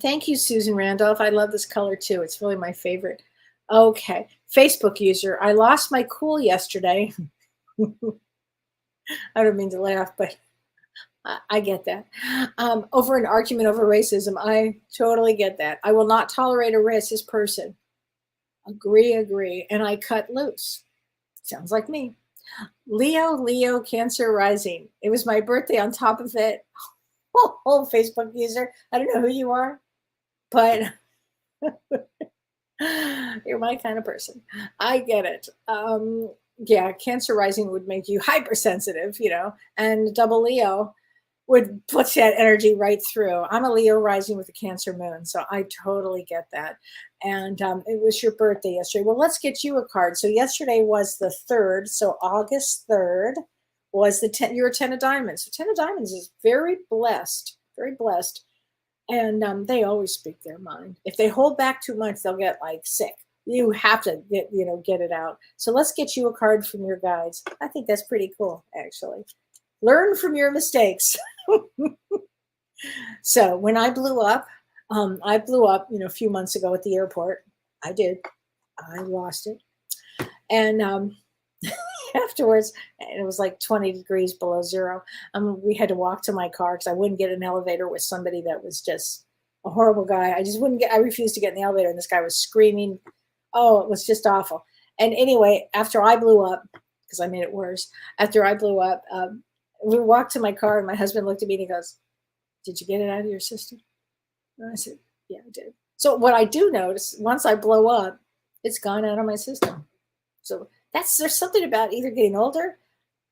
Thank you, Susan Randolph. I love this color too. It's really my favorite. Okay. Facebook user. I lost my cool yesterday. I don't mean to laugh, but I get that. Over an argument over racism. I totally get that. I will not tolerate a racist person. Agree. And I cut loose. Sounds like me. Leo, Cancer rising. It was my birthday on top of it. Oh, Facebook user. I don't know who you are, but you're my kind of person. I get it. Yeah, Cancer rising would make you hypersensitive, and double Leo would put that energy right through. I'm a Leo rising with a Cancer moon, so I totally get that. And it was your birthday yesterday. Well, let's get you a card. So yesterday was the 3rd, so August 3rd was the 10. You're a 10 of diamonds. So 10 of diamonds is very blessed, and they always speak their mind. If they hold back too much, they'll get sick. You have to get it out. So let's get you a card from your guides. I think that's pretty cool, actually. Learn from your mistakes. So when I blew up, a few months ago at the airport. I did. I lost it. And afterwards, and it was 20 degrees below zero. We had to walk to my car because I wouldn't get an elevator with somebody that was just a horrible guy. I refused to get in the elevator, and this guy was screaming. Oh, it was just awful. And anyway, after I blew up, because I made it worse, we walked to my car, and my husband looked at me and he goes, "Did you get it out of your system?" And I said, "Yeah, I did." So what I do notice, once I blow up, it's gone out of my system. So there's something about either getting older,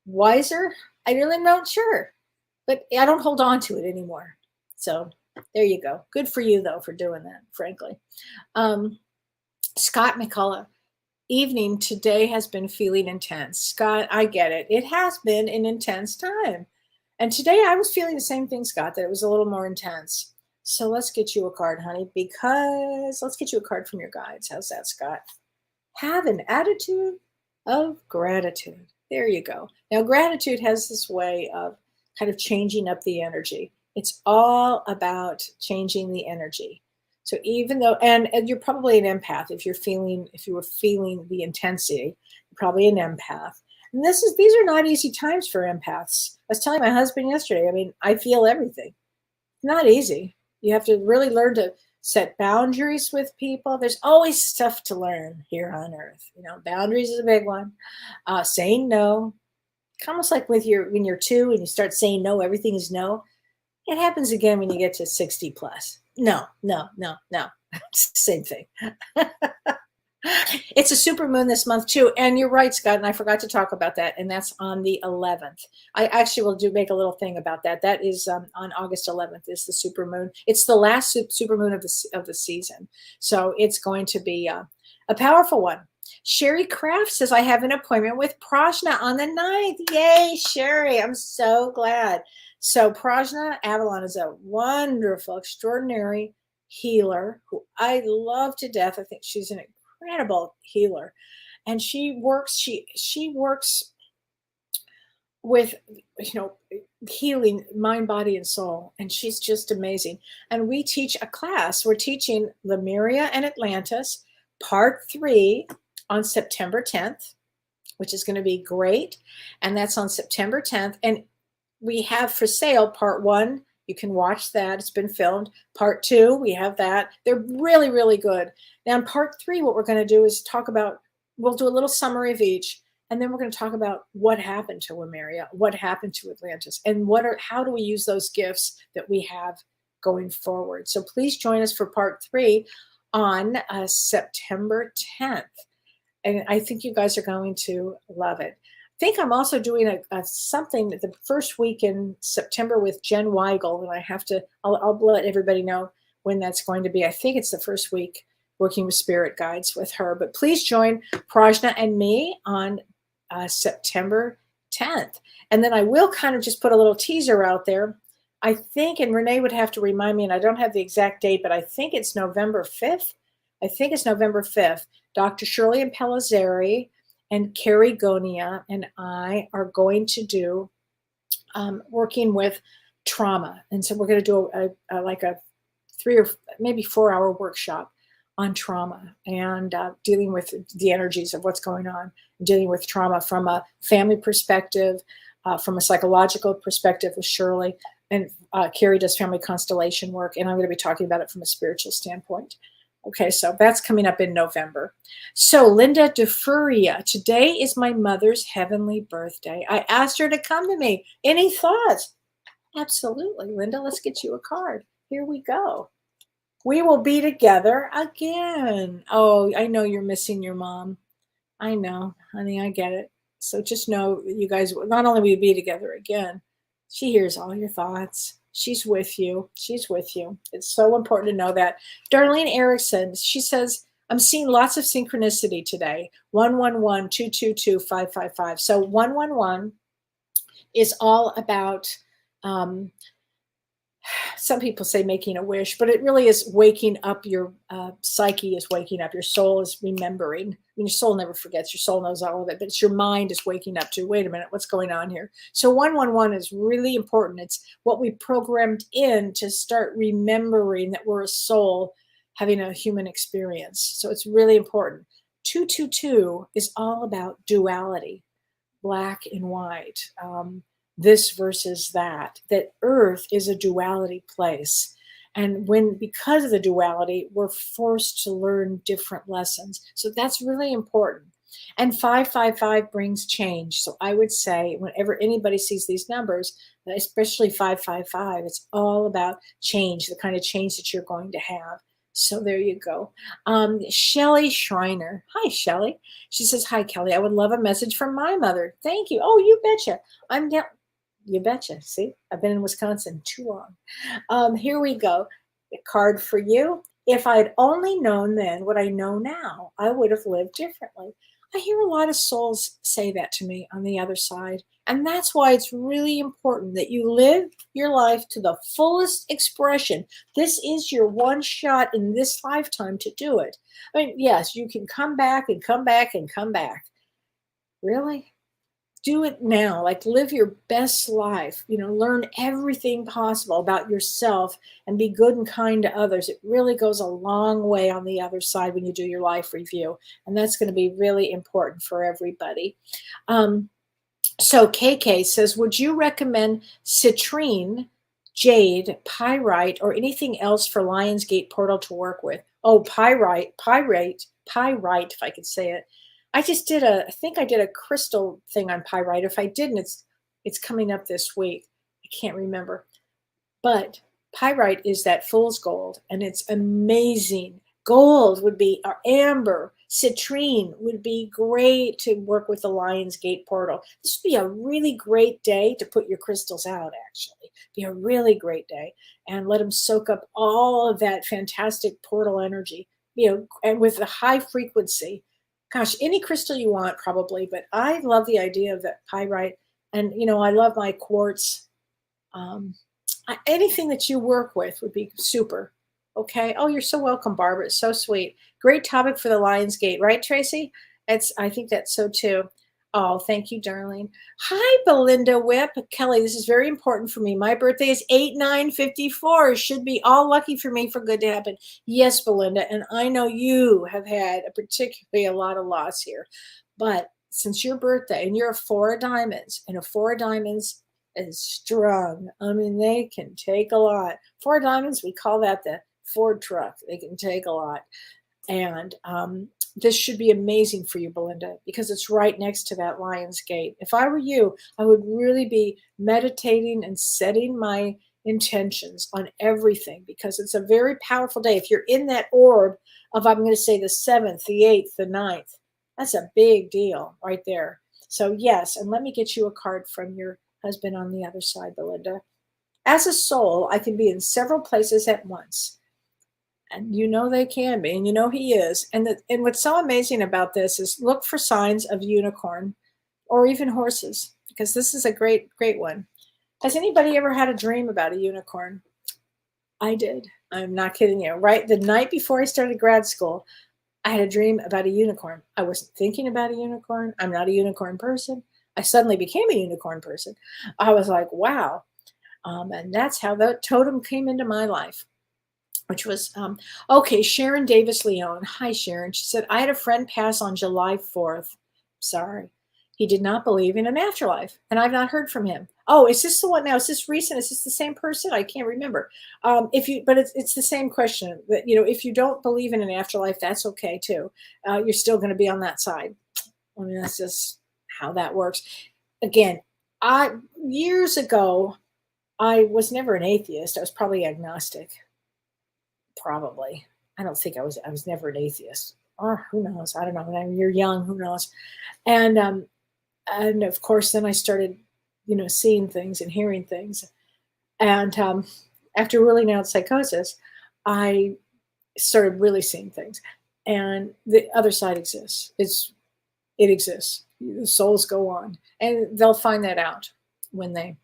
wiser. I really not sure, but I don't hold on to it anymore. So there you go. Good for you though for doing that. Frankly, Scott McCullough. Evening today has been feeling intense. Scott, I get it. It has been an intense time. And today I was feeling the same thing, Scott, that it was a little more intense. So let's get you a card, honey, because let's get you a card from your guides. How's that, Scott? Have an attitude of gratitude. There you go. Now, gratitude has this way of kind of changing up the energy. It's all about changing the energy. So even though, and you're probably an empath if you were feeling the intensity, you're probably an empath. And these are not easy times for empaths. I was telling my husband yesterday, I feel everything. Not easy. You have to really learn to set boundaries with people. There's always stuff to learn here on earth. Boundaries is a big one. Saying no. Almost like when you're 2 and you start saying no, everything is no. It happens again when you get to 60 plus. No. Same thing. It's a super moon this month too. And you're right, Scott, and I forgot to talk about that. And that's on the 11th. I actually will make a little thing about that. That is on August 11th is the super moon. It's the last super moon of the season. So it's going to be a powerful one. Sherry Kraft says, I have an appointment with Prajna on the 9th. Yay, Sherry. I'm so glad. So Prajna Avalon is a wonderful, extraordinary healer who I love to death. I think she's an incredible healer. And she works with, healing mind, body, and soul. And she's just amazing. And we teach a class. We're teaching Lemuria and Atlantis, part 3 on September 10th, which is going to be great. And that's on September 10th. And we have for sale part 1. You can watch that. It's been filmed. Part 2, we have that. They're really, really good. Now in part 3, what we're going to do is we'll do a little summary of each. And then we're going to talk about what happened to Lemuria, what happened to Atlantis, and how do we use those gifts that we have going forward. So please join us for part 3 on September 10th. And I think you guys are going to love it. I think I'm also doing something the first week in September with Jen Weigel, and I'll let everybody know when that's going to be. I think it's the first week working with spirit guides with her. But please join Prajna and me on September 10th. And then I will kind of just put a little teaser out there. I think, and Renee would have to remind me, and I don't have the exact date, but I think it's November 5th. I think it's November 5th. Dr. Shirley and Pellizzari and Carrie Gonia and I are going to do working with trauma. And so we're going to do like a 3 or maybe 4 hour workshop on trauma and dealing with the energies of what's going on, dealing with trauma from a family perspective, from a psychological perspective with Shirley. And Carrie does family constellation work, and I'm going to be talking about it from a spiritual standpoint. Okay, so that's coming up in November. So Linda DeFuria, today is my mother's heavenly birthday. I asked her to come to me. Any thoughts? Absolutely, Linda, let's get you a card. Here we go. We will be together again. Oh, I know you're missing your mom. I know, honey, I get it. So just know that you guys, not only will we be together again, she hears all your thoughts. She's with you. She's with you. It's so important to know that. Darlene Erickson, she says, I'm seeing lots of synchronicity today. 111 222 555. So 111 is all about, some people say making a wish, but it really is waking up. Your psyche is waking up. Your soul is remembering. I mean, your soul never forgets. Your soul knows all of it, but it's your mind is waking up to, wait a minute, what's going on here? So 111 is really important. It's what we programmed in to start remembering that we're a soul having a human experience. So it's really important. 222 is all about duality, black and white. This versus that Earth is a duality place. And because of the duality, we're forced to learn different lessons. So that's really important. And 555 brings change. So I would say whenever anybody sees these numbers, especially 555, it's all about change, the kind of change that you're going to have. So there you go. Shelly Schreiner. Hi, Shelly. She says, hi, Kelly. I would love a message from my mother. Thank you. Oh, you betcha. You betcha. See, I've been in Wisconsin too long. Here we go. A card for you. If I'd only known then what I know now, I would have lived differently. I hear a lot of souls say that to me on the other side. And that's why it's really important that you live your life to the fullest expression. This is your one shot in this lifetime to do it. I mean, yes, you can come back and come back and come back. Really? Do it now, like live your best life, learn everything possible about yourself and be good and kind to others. It really goes a long way on the other side when you do your life review. And that's going to be really important for everybody. So KK says, would you recommend citrine, jade, pyrite, or anything else for Lionsgate portal to work with? Oh, pyrite, if I could say it. I think I did a crystal thing on pyrite. If I didn't, it's coming up this week. I can't remember. But pyrite is that fool's gold, and it's amazing. Gold would be, or amber, citrine would be great to work with the Lionsgate portal. This would be a really great day to put your crystals out, actually. Be a really great day. And let them soak up all of that fantastic portal energy, and with a high frequency. Gosh, any crystal you want probably, but I love the idea of that pyrite. And, I love my quartz. Anything that you work with would be super. Okay. Oh, you're so welcome, Barbara. It's so sweet. Great topic for the Lionsgate, right, Tracy? I think that's so too. Oh, thank you, darling. Hi, Belinda Whip. Kelly, this is very important for me. My birthday is 8/9/54. Should be all lucky for me for good to happen. Yes, Belinda, and I know you have had particularly a lot of loss here. But since your birthday, and you're a 4 of diamonds, and a 4 of diamonds is strong. I mean, they can take a lot. 4 of diamonds, we call that the Ford truck. They can take a lot. And this should be amazing for you, Belinda, because it's right next to that Lionsgate. If I were you, I would really be meditating and setting my intentions on everything, because it's a very powerful day. If you're in that orb of, I'm going to say the 7th, the 8th, the 9th, that's a big deal right there. So yes, and let me get you a card from your husband on the other side, Belinda. As a soul, I can be in several places at once. And they can be, and he is. And what's so amazing about this is look for signs of unicorn or even horses. because this is a great one. Has anybody ever had a dream about a unicorn? I did. I'm not kidding you. Right the night before I started grad school, I had a dream about a unicorn. I wasn't thinking about a unicorn. I'm not a unicorn person. I suddenly became a unicorn person. I was like, wow. And that's how the totem came into my life, which was, okay, Sharon Davis Leone. Hi, Sharon. She said, I had a friend pass on July 4th. Sorry. He did not believe in an afterlife, and I've not heard from him. Oh, is this the one now? Is this recent? Is this the same person? I can't remember. But it's the same question. That, if you don't believe in an afterlife, that's okay too. You're still going to be on that side. I mean, that's just how that works. Again, years ago, I was never an atheist. I was probably agnostic. Probably. I don't think I was never an atheist. Or who knows? I don't know. When you're young, who knows? And of course, then I started, seeing things and hearing things. And after ruling out psychosis, I started really seeing things. And the other side exists. It exists. The souls go on, and they'll find that out when they,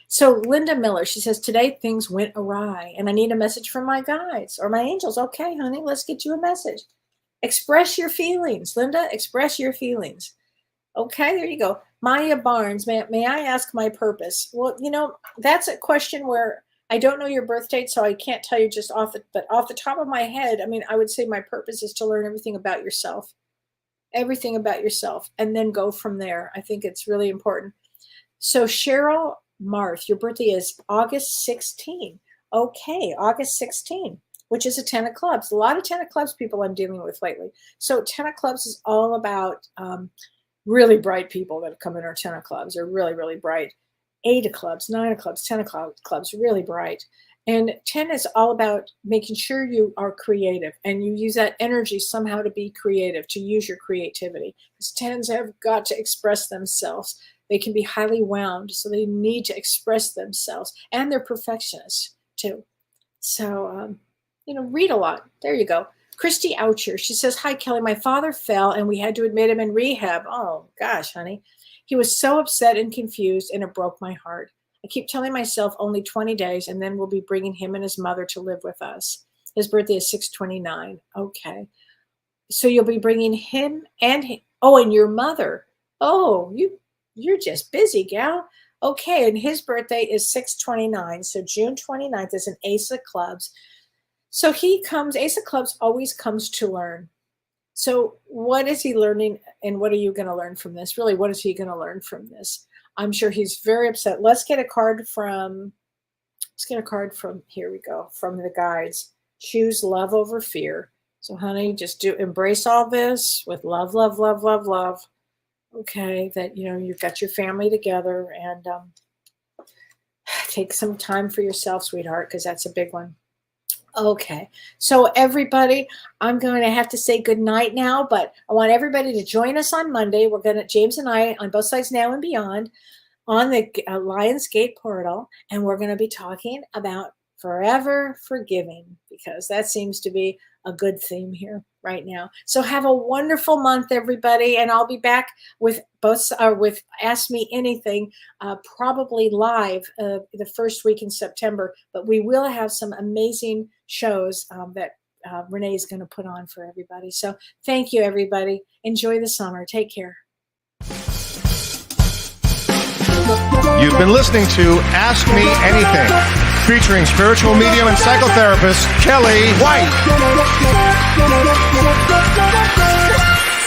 So Linda Miller, she says, today things went awry, and I need a message from my guides or my angels. Okay, honey, let's get you a message. Express your feelings, Linda. Express your feelings. Okay, there you go. Maya Barnes, may I ask my purpose? Well, that's a question where I don't know your birth date, so I can't tell you just off the top of my head. I mean, I would say my purpose is to learn everything about yourself, and then go from there. I think it's really important. So Cheryl Marth, your birthday is August 16. Okay, August 16, which is a 10 of clubs. A lot of 10 of clubs people I'm dealing with lately. So 10 of clubs is all about really bright people that come in our 10 of clubs are really, really bright. 8 of clubs, 9 of clubs, 10 of clubs, really bright. And 10 is all about making sure you are creative and you use that energy somehow to be creative, to use your creativity. Because 10s have got to express themselves. They can be highly wound, so they need to express themselves. And they're perfectionists too. So, read a lot. There you go. Christy Oucher, she says, hi, Kelly. My father fell and we had to admit him in rehab. Oh, gosh, honey. He was so upset and confused, and it broke my heart. I keep telling myself only 20 days, and then we'll be bringing him and his mother to live with us. His birthday is 6/29. Okay. So you'll be bringing him and your mother. Oh, you're just busy, gal. Okay, and his birthday is 6/29. So June 29th is an Ace of Clubs. So Ace of Clubs always comes to learn. So what is he learning, and what are you going to learn from this? Really, what is he going to learn from this? I'm sure he's very upset. Let's get a card from, here we go, from the guides. Choose love over fear. So honey, just embrace all this with love, love, love, love, love. Okay, that, you've got your family together, and take some time for yourself, sweetheart, because that's a big one. Okay, so everybody, I'm going to have to say good night now, but I want everybody to join us on Monday. We're going to, James and I, on Both Sides Now and Beyond, on the Lionsgate portal, and we're going to be talking about forever forgiving, because that seems to be a good theme here right now. So have a wonderful month, everybody, and I'll be back with with Ask Me Anything, probably live the first week in September. But we will have some amazing shows that Renee is going to put on for everybody. So thank you, everybody. Enjoy the summer. Take care. You've been listening to Ask Me Anything, featuring spiritual medium and psychotherapist Kellee White.